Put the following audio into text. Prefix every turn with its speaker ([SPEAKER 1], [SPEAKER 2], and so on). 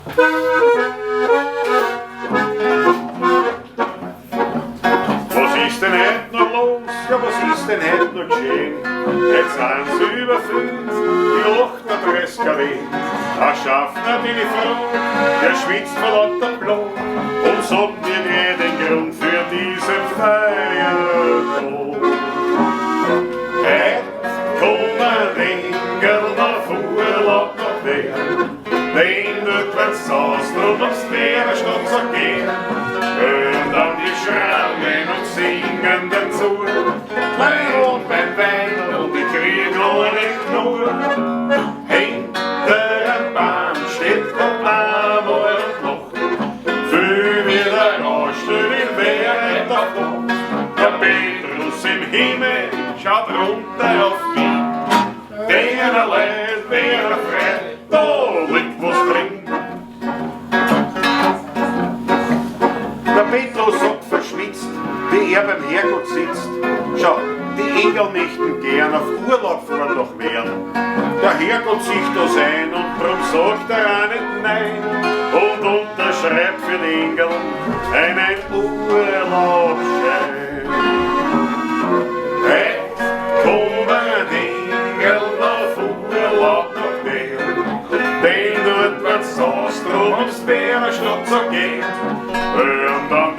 [SPEAKER 1] Was ist denn heute noch los? Ja, was ist denn heute noch geschehen? Jetzt sind sie überfüllt, die Lochtadress-KW. Ein Schaffner bin ich froh, der schwitzt vor lauter Blut und sagt mir nie den Grund für diesen Feiertag. Heute kommen Engel auf Urlaub nach Wien, den dort wird's aus, drum aufs Meer statt zu gehen. Hören dann die Schwärmen und singen dazu, Wein und beim Wein und ich krieg noch nicht nur. Hinter dem Baum steht der Baum und lacht, fühl wieder rauscht, will wer nicht davon. Der Petrus im Himmel schaut runter auf mich, der leid, der frei, da liegt was drin. Der Petrus sagt verschwitzt, wie er beim Herrgott sitzt. Schau, die Engel möchten gern auf Urlaub fahren nach Wien. Der Herrgott sieht das ein und drum sagt er auch nicht nein und unterschreibt für die Engel einen Urlaubsschein. Heute kommen Engel auf Urlaub nach Wien, denn dort wird's aus, drum aufs Bärenstadt zu gehen. Und dann